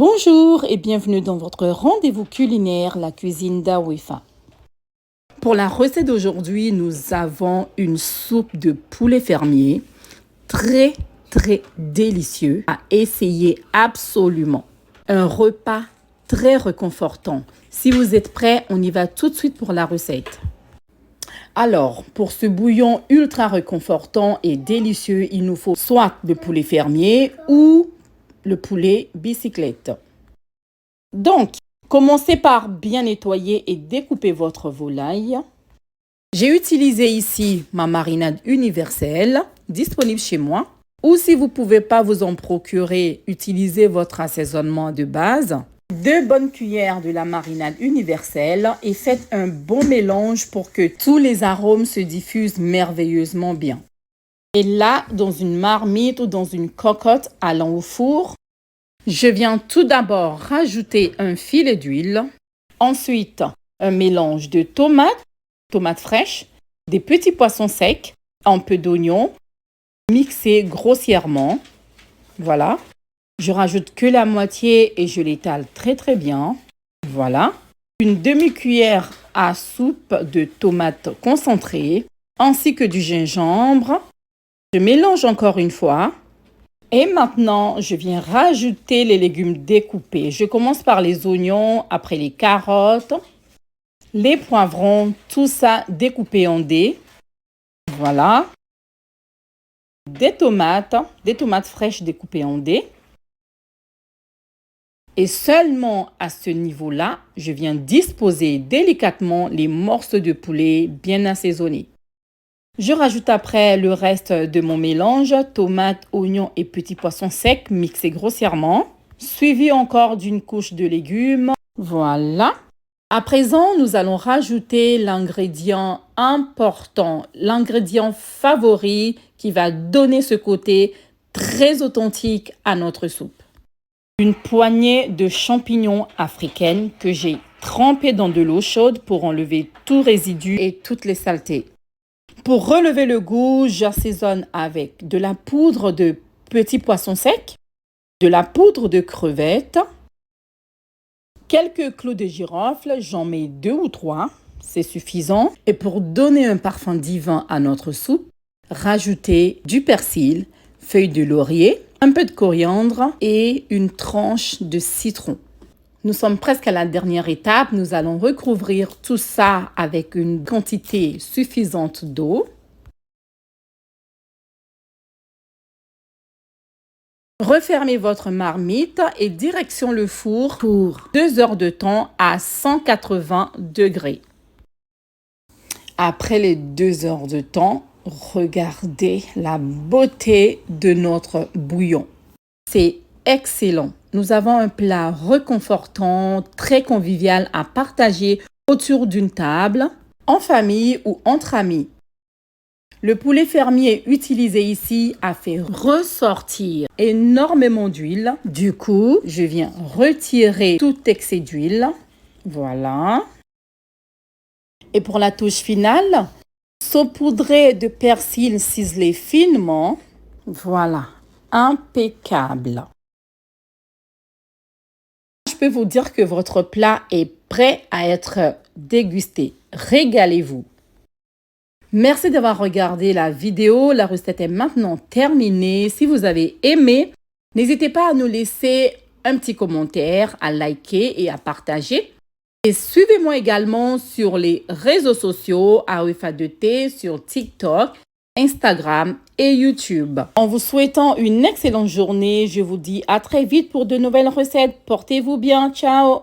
Bonjour et bienvenue dans votre rendez-vous culinaire, la cuisine d'Awefa. Pour la recette d'aujourd'hui, nous avons une soupe de poulet fermier très délicieux à essayer absolument. Un repas très réconfortant. Si vous êtes prêts, on y va tout de suite pour la recette. Alors, pour ce bouillon ultra réconfortant et délicieux, il nous faut soit le poulet fermier ou le poulet bicyclette. Donc, commencez par bien nettoyer et découper votre volaille. J'ai utilisé ici ma marinade universelle, disponible chez moi. Ou si vous ne pouvez pas vous en procurer, utilisez votre assaisonnement de base. 2 bonnes cuillères de la marinade universelle et faites un bon mélange pour que tous les arômes se diffusent merveilleusement bien. Et là, dans une marmite ou dans une cocotte allant au four, je viens tout d'abord rajouter un filet d'huile, ensuite un mélange de tomates fraîches, des petits poissons secs, un peu d'oignon, mixé grossièrement. Voilà. Je rajoute que la moitié et je l'étale très bien. Voilà. Une demi-cuillère à soupe de tomates concentrées ainsi que du gingembre. Je mélange encore une fois. Et maintenant, je viens rajouter les légumes découpés. Je commence par les oignons, après les carottes, les poivrons, tout ça découpé en dés. Voilà. Des tomates fraîches découpées en dés. Et seulement à ce niveau-là, je viens disposer délicatement les morceaux de poulet bien assaisonnés. Je rajoute après le reste de mon mélange, tomates, oignons et petits poissons secs mixés grossièrement, suivi encore d'une couche de légumes. Voilà. À présent, nous allons rajouter l'ingrédient important, l'ingrédient favori qui va donner ce côté très authentique à notre soupe. Une poignée de champignons africaines que j'ai trempés dans de l'eau chaude pour enlever tout résidu et toutes les saletés. Pour relever le goût, j'assaisonne avec de la poudre de petits poissons secs, de la poudre de crevettes, quelques clous de girofle, j'en mets 2 ou 3, c'est suffisant. Et pour donner un parfum divin à notre soupe, rajoutez du persil, feuilles de laurier, un peu de coriandre et une tranche de citron. Nous sommes presque à la dernière étape. Nous allons recouvrir tout ça avec une quantité suffisante d'eau. Refermez votre marmite et direction le four pour 2 heures de temps à 180 degrés. Après les 2 heures de temps, regardez la beauté de notre bouillon. C'est excellent. Nous avons un plat réconfortant, très convivial à partager autour d'une table, en famille ou entre amis. Le poulet fermier utilisé ici a fait ressortir énormément d'huile. Du coup, je viens retirer tout excès d'huile. Voilà. Et pour la touche finale, saupoudrer de persil ciselé finement. Voilà, impeccable. Je peux vous dire que votre plat est prêt à être dégusté. Régalez-vous. Merci d'avoir regardé la vidéo. La recette est maintenant terminée. Si vous avez aimé, n'hésitez pas à nous laisser un petit commentaire, à liker et à partager. Et suivez-moi également sur les réseaux sociaux Awefa2T sur TikTok, Instagram et YouTube. En vous souhaitant une excellente journée, je vous dis à très vite pour de nouvelles recettes. Portez-vous bien. Ciao!